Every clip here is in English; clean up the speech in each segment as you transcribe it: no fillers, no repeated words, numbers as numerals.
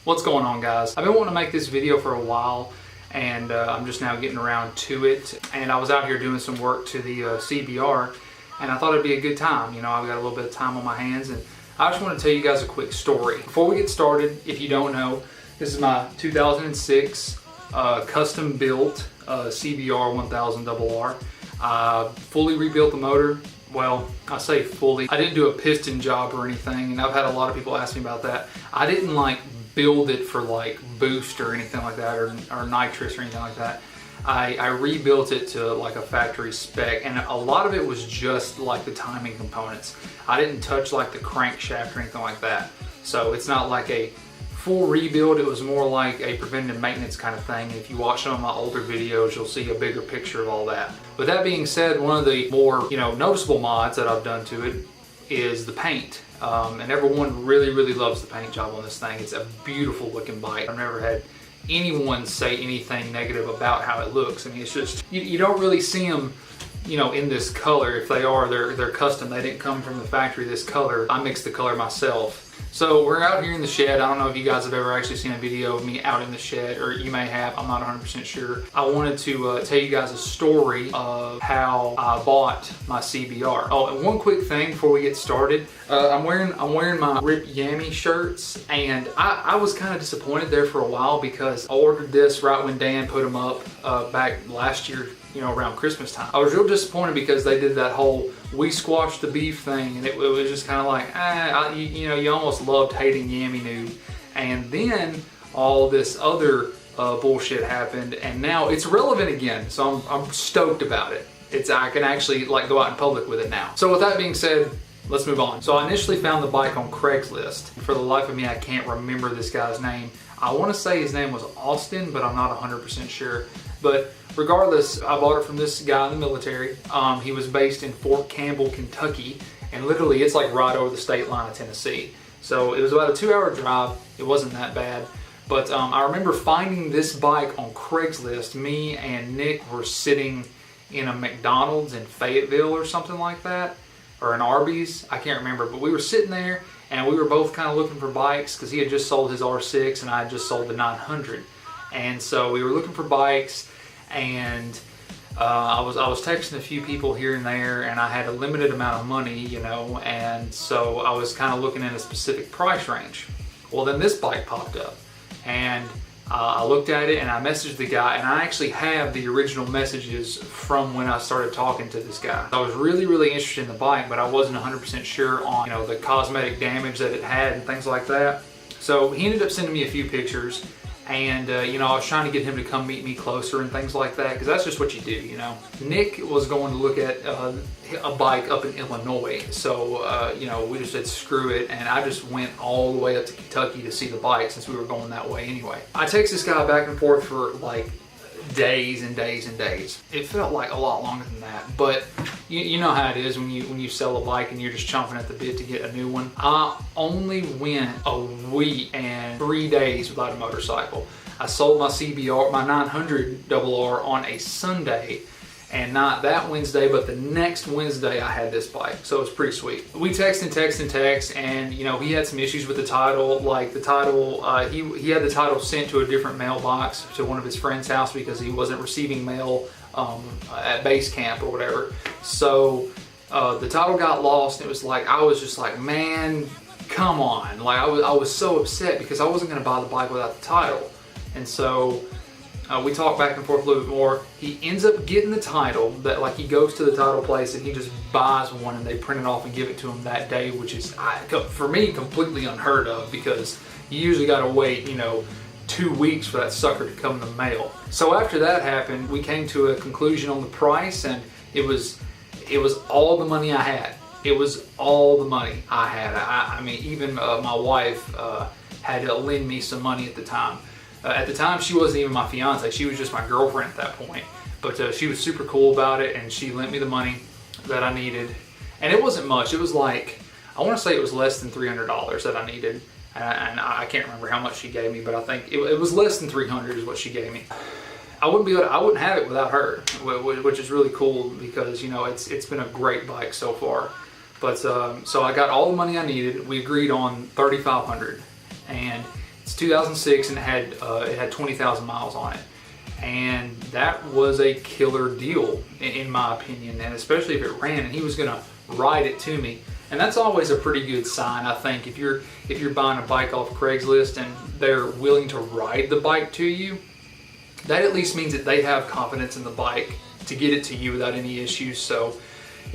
What's going on, guys? I've been wanting to make this video for a while, and I'm just now getting around to it. And I was out here doing some work to the CBR, and I thought it'd be a good time. You know, I've got a little bit of time on my hands, and I just want to tell you guys a quick story. Before we get started, if you don't know, this is my 2006 custom built CBR1000RR. Fully rebuilt the motor. Well, I say fully. I didn't do a piston job or anything, and I've had a lot of people ask me about that. I didn't like build it for like boost or anything like that, or nitrous or anything like that. I rebuilt it to like a factory spec, and a lot of it was just like the timing components. I didn't touch like the crankshaft or anything like that. So it's not like a full rebuild. It was more like a preventive maintenance kind of thing. If you watch some of my older videos, you'll see a bigger picture of all that. With that being said, one of the more noticeable mods that I've done to it is the paint. And everyone really loves the paint job on this thing. It's a beautiful looking bike. I've never had anyone say anything negative about how it looks. I mean, it's just, you don't really see them, in this color. If they are, they're custom. They didn't come from the factory this color. I mixed the color myself. So we're out here in the shed. I don't know if you guys have ever actually seen a video of me out in the shed, or you may have, I'm not 100% sure. I wanted to tell you guys a story of how I bought my CBR. Oh, and one quick thing before we get started. I'm wearing my Rip Yammy shirts, and I was kind of disappointed there for a while because I ordered this right when Dan put them up back last year, around Christmas time. I was real disappointed because they did that whole "we squashed the beef" thing, and it was just kind of like, you almost loved hating Yammy Nude. And then all this other bullshit happened, and now it's relevant again. So I'm stoked about it. I can actually like go out in public with it now. So with that being said, let's move on. So I initially found the bike on Craigslist. For the life of me, I can't remember this guy's name. I want to say his name was Austin, but I'm not 100% sure. But regardless, I bought it from this guy in the military. He was based in Fort Campbell, Kentucky, and literally it's like right over the state line of Tennessee. So it was about a 2-hour drive. It wasn't that bad. But I remember finding this bike on Craigslist. Me and Nick were sitting in a McDonald's in Fayetteville or something like that, or an Arby's, I can't remember. But we were sitting there, and we were both kind of looking for bikes because he had just sold his R6 and I had just sold the 900. And so we were looking for bikes, and I was texting a few people here and there, and I had a limited amount of money, and so I was kind of looking at a specific price range. Well, then this bike popped up, and I looked at it and I messaged the guy, and I actually have the original messages from when I started talking to this guy. I was really interested in the bike, but I wasn't 100% sure on the cosmetic damage that it had and things like that. So he ended up sending me a few pictures. And, I was trying to get him to come meet me closer and things like that, because that's just what you do, Nick was going to look at a bike up in Illinois, so, we just said screw it, and I just went all the way up to Kentucky to see the bike since we were going that way anyway. I text this guy back and forth for like days and days and days. It felt like a lot longer than that, but you know how it is when you sell a bike and you're just chomping at the bit to get a new one. I only went a week and 3 days without a motorcycle. I sold my CBR, my 900RR on a Sunday, and not that Wednesday, but the next Wednesday I had this bike. So it was pretty sweet. We text, and he had some issues with the title. Like the title, he had the title sent to a different mailbox to one of his friend's house because he wasn't receiving mail at base camp or whatever. So the title got lost, and it was like, I was just like, man, come on. Like I was so upset because I wasn't gonna buy the bike without the title. And so we talked back and forth a little bit more. He ends up getting the title, that like he goes to the title place and he just buys one, and they print it off and give it to him that day, which is, for me, completely unheard of, because you usually gotta wait, 2 weeks for that sucker to come in the mail. So after that happened, we came to a conclusion on the price, and it was all the money I had. It was all the money I had. I mean, even my wife had to lend me some money at the time. At the time, she wasn't even my fiance. She was just my girlfriend at that point. But she was super cool about it, and she lent me the money that I needed. And it wasn't much. It was like, I want to say it was less than $300 that I needed. And I can't remember how much she gave me, but I think it was less than $300 is what she gave me. I wouldn't have it without her, which is really cool because it's been a great bike so far. But so I got all the money I needed. We agreed on $3,500, and It's 2006 and it had 20,000 miles on it. And that was a killer deal in my opinion, and especially if it ran and he was gonna ride it to me. And that's always a pretty good sign, I think, if you're buying a bike off Craigslist and they're willing to ride the bike to you, that at least means that they have confidence in the bike to get it to you without any issues. So,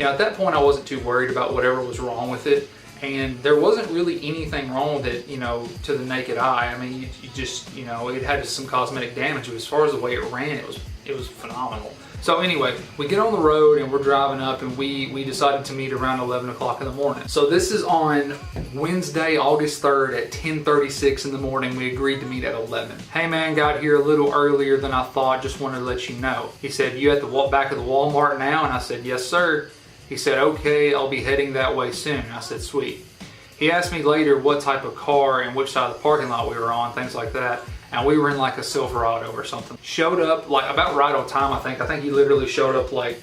at that point I wasn't too worried about whatever was wrong with it. And there wasn't really anything wrong with it, to the naked eye. I mean, you just, it had some cosmetic damage, but as far as the way it ran, it was phenomenal. So anyway, we get on the road and we're driving up, and we decided to meet around 11 o'clock in the morning. So this is on Wednesday, August 3rd at 10:36 in the morning. We agreed to meet at 11. Hey man, got here a little earlier than I thought. Just wanted to let you know. He said, you at the back of the Walmart now? And I said, yes sir. He said, okay, I'll be heading that way soon. I said, sweet. He asked me later what type of car and which side of the parking lot we were on, things like that. And we were in like a Silverado or something. Showed up like about right on time, I think. I think he literally showed up like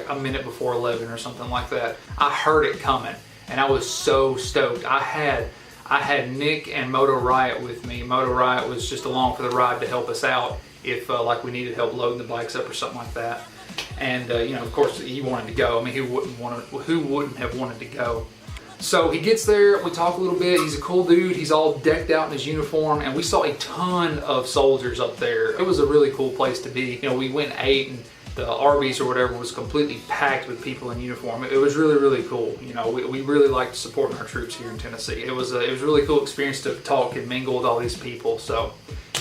a minute before 11 or something like that. I heard it coming and I was so stoked. I had Nick and Moto Riot with me. Moto Riot was just along for the ride to help us out if like we needed help loading the bikes up or something like that. And of course he wanted to go. I mean, who wouldn't have wanted to go? So he gets there, we talk a little bit. He's a cool dude. He's all decked out in his uniform, and we saw a ton of soldiers up there. It was a really cool place to be. We went and ate, and the Arby's or whatever was completely packed with people in uniform. It was really, really cool. We really liked supporting our troops here in Tennessee. It was a really cool experience to talk and mingle with all these people. So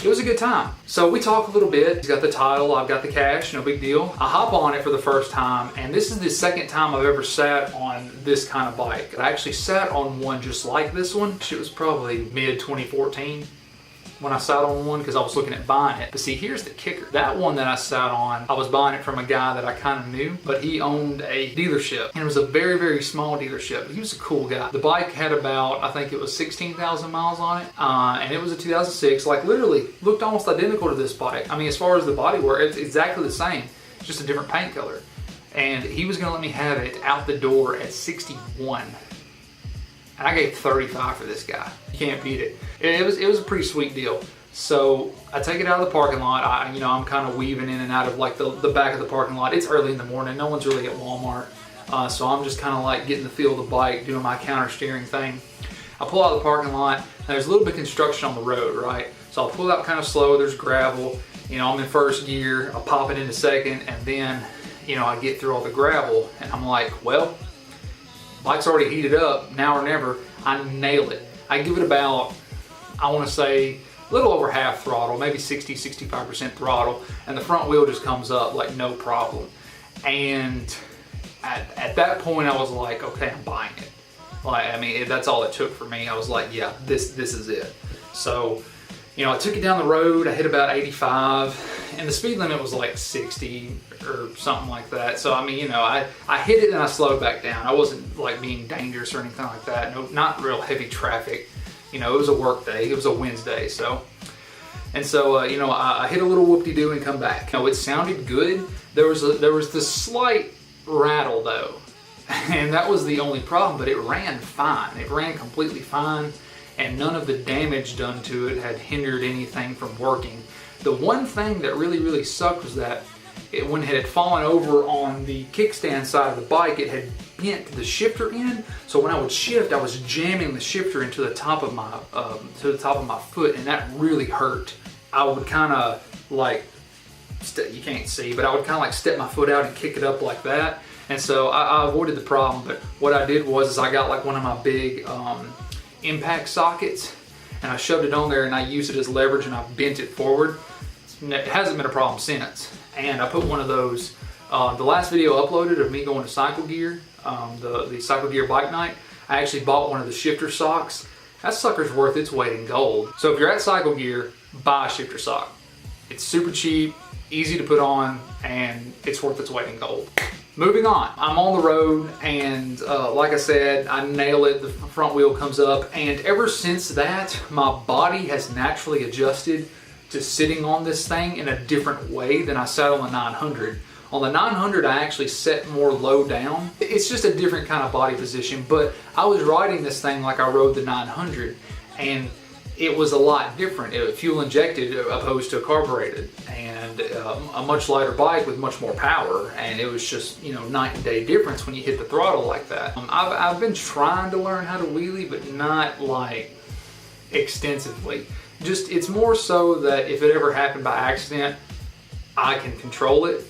it was a good time. So we talk a little bit. He's got the title, I've got the cash, no big deal. I hop on it for the first time, and this is the second time I've ever sat on this kind of bike. I actually sat on one just like this one. It was probably mid 2014 when I sat on one, because I was looking at buying it. But see, here's the kicker. That one that I sat on, I was buying it from a guy that I kind of knew, but he owned a dealership, and it was a very, very small dealership. He was a cool guy. The bike had about, I think it was 16,000 miles on it, and it was a 2006, like literally looked almost identical to this bike. I mean, as far as the bodywork, it's exactly the same, it's just a different paint color. And he was gonna let me have it out the door at 61. And I gave 35 for this guy. You can't beat it. It was a pretty sweet deal. So I take it out of the parking lot. I'm kind of weaving in and out of like the back of the parking lot. It's early in the morning. No one's really at Walmart. So I'm just kind of like getting the feel of the bike, doing my counter steering thing. I pull out of the parking lot. And there's a little bit of construction on the road, right? So I'll pull out kind of slow. There's gravel. I'm in first gear. I'll pop it into second, and then I get through all the gravel, and I'm like, well, bike's already heated up, now or never. I nail it. I give it about, I want to say, a little over half throttle, maybe 60-65% throttle, and the front wheel just comes up like no problem. And at that point I was like, okay, I'm buying it. Like, I mean, that's all it took for me. I was like, yeah, this is it. So, I took it down the road. I hit about 85, and the speed limit was like 60 or something like that. So, I mean, I hit it and I slowed back down. I wasn't like being dangerous or anything like that. No, not real heavy traffic. It was a work day. It was a Wednesday. So, I hit a little whoop-de-doo and come back. It sounded good. There was this slight rattle though, and that was the only problem. But it ran fine. It ran completely fine. And none of the damage done to it had hindered anything from working. The one thing that really, really sucked was that when it had fallen over on the kickstand side of the bike, it had bent the shifter in. So when I would shift, I was jamming the shifter into the top of my foot, and that really hurt. I would kind of like, you can't see, but I would kind of like step my foot out and kick it up like that. And so I avoided the problem. But what I did was I got like one of my big impact sockets, and I shoved it on there, and I used it as leverage, and I bent it forward. It hasn't been a problem since. And I put one of those, the last video uploaded of me going to Cycle Gear, the Cycle Gear bike night, I actually bought one of the shifter socks. That sucker's worth its weight in gold. So if you're at Cycle Gear, buy a shifter sock. It's super cheap, easy to put on, and it's worth its weight in gold. Moving on, I'm on the road, and like I said, I nail it. The front wheel comes up, and ever since that, my body has naturally adjusted to sitting on this thing in a different way than I sat on the 900. On the 900, I actually set more low down. It's just a different kind of body position, but I was riding this thing like I rode the 900, and it was a lot different. It was fuel injected opposed to carbureted, and a much lighter bike with much more power, and it was just, you know, night and day difference when you hit the throttle like that. I've been trying to learn how to wheelie, but not like extensively. Just, it's more so that if it ever happened by accident, I can control it.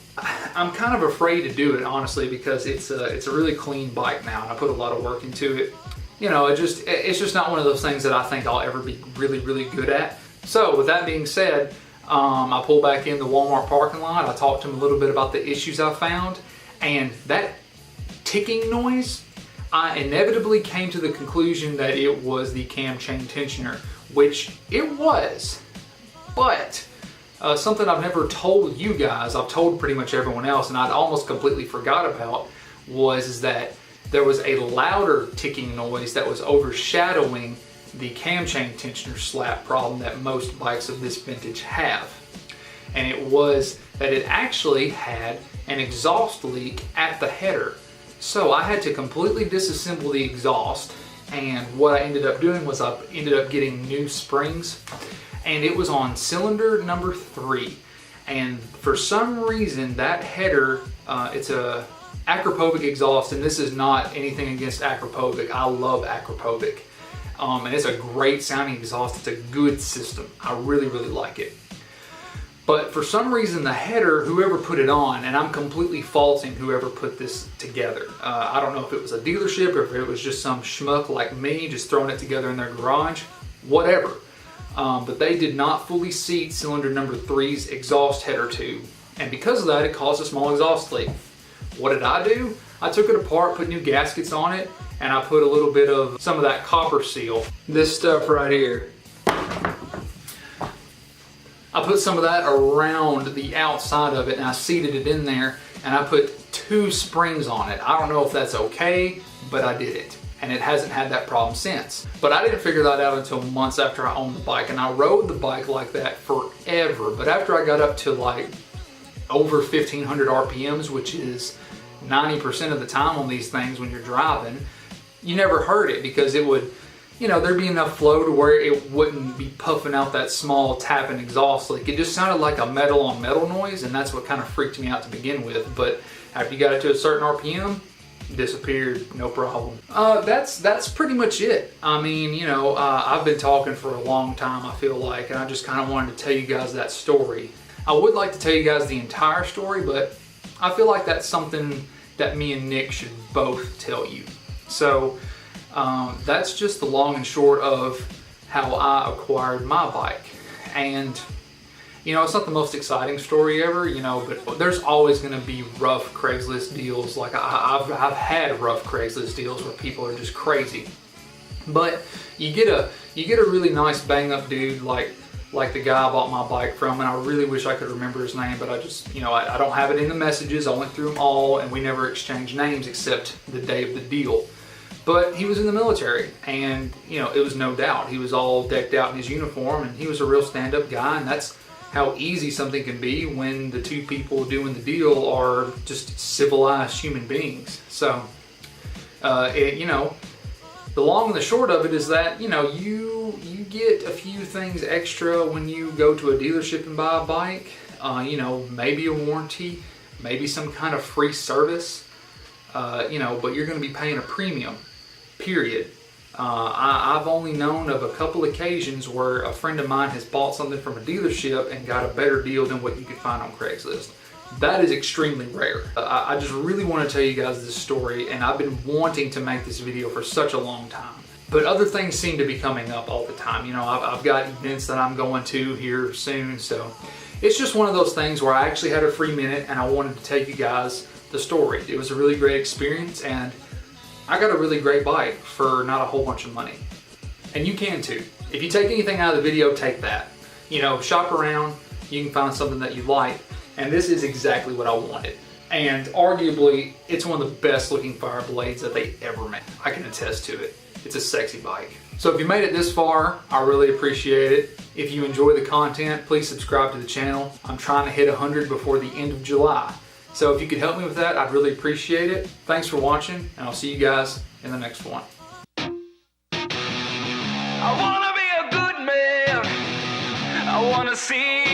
I'm kind of afraid to do it, honestly, because it's a really clean bike now, and I put a lot of work into it. You know, it's just not one of those things that I think I'll ever be really, really good at. So with that being said, I pulled back in the Walmart parking lot. I talked to him a little bit about the issues I found, and that ticking noise, I inevitably came to the conclusion that it was the cam chain tensioner, which it was, but something I've never told you guys, I've told pretty much everyone else, and I'd almost completely forgot about, was that there was a louder ticking noise that was overshadowing the cam chain tensioner slap problem that most bikes of this vintage have. And it was that it actually had an exhaust leak at the header. So I had to completely disassemble the exhaust, and what I ended up doing was I ended up getting new springs, and it was on cylinder number 3. And for some reason that header, it's a Acropovic exhaust, and this is not anything against Acropovic. I love Acropovic, and it's a great sounding exhaust. It's a good system. I really, really like it. But for some reason the header, whoever put it on, and I'm completely faulting whoever put this together. I don't know if it was a dealership or if it was just some schmuck like me just throwing it together in their garage, whatever. But they did not fully seat cylinder number 3's exhaust header tube, and because of that it caused a small exhaust leak. What did I do? I took it apart, put new gaskets on it, and I put a little bit of some of that copper seal. This stuff right here. I put some of that around the outside of it, and I seated it in there, and I put 2 springs on it. I don't know if that's okay, but I did it, and it hasn't had that problem since. But I didn't figure that out until months after I owned the bike, and I rode the bike like that forever. But after I got up to like over 1500 RPMs, which is 90% of the time on these things when you're driving, you never heard it because it would, you know, there'd be enough flow to where it wouldn't be puffing out that small tapping exhaust leak. It just sounded like a metal on metal noise, and that's what kind of freaked me out to begin with. But after you got it to a certain RPM, it disappeared, no problem. That's pretty much it. I mean, you know, I've been talking for a long time, I feel like, and I just kind of wanted to tell you guys that story. I would like to tell you guys the entire story, but I feel like that's something that me and Nick should both tell you. So that's just the long and short of how I acquired my bike. And you know, it's not the most exciting story ever, you know, but there's always going to be rough Craigslist deals. Like I've had rough Craigslist deals where people are just crazy. But you get a really nice bang up dude like the guy I bought my bike from, and I really wish I could remember his name, but I just, you know, I don't have it in the messages. I went through them all, and we never exchanged names except the day of the deal. But he was in the military, and, you know, it was no doubt. He was all decked out in his uniform, and he was a real stand-up guy, and that's how easy something can be when the two people doing the deal are just civilized human beings. So, you know, the long and the short of it is that, you know, you get a few things extra when you go to a dealership and buy a bike. You know, maybe a warranty, maybe some kind of free service, you know, but you're going to be paying a premium, period. I've only known of a couple occasions where a friend of mine has bought something from a dealership and got a better deal than what you could find on Craigslist. That is extremely rare. I just really want to tell you guys this story, and I've been wanting to make this video for such a long time. But other things seem to be coming up all the time. You know, I've got events that I'm going to here soon, so it's just one of those things where I actually had a free minute and I wanted to tell you guys the story. It was a really great experience, and I got a really great bike for not a whole bunch of money. And you can too. If you take anything out of the video, take that. You know, shop around, you can find something that you like, and this is exactly what I wanted. And arguably, it's one of the best looking fire blades that they ever made. I can attest to it. It's a sexy bike. So if you made it this far, I really appreciate it. If you enjoy the content, please subscribe to the channel. I'm trying to hit 100 before the end of July. So if you could help me with that, I'd really appreciate it. Thanks for watching, and I'll see you guys in the next one. I wanna be a good man. see.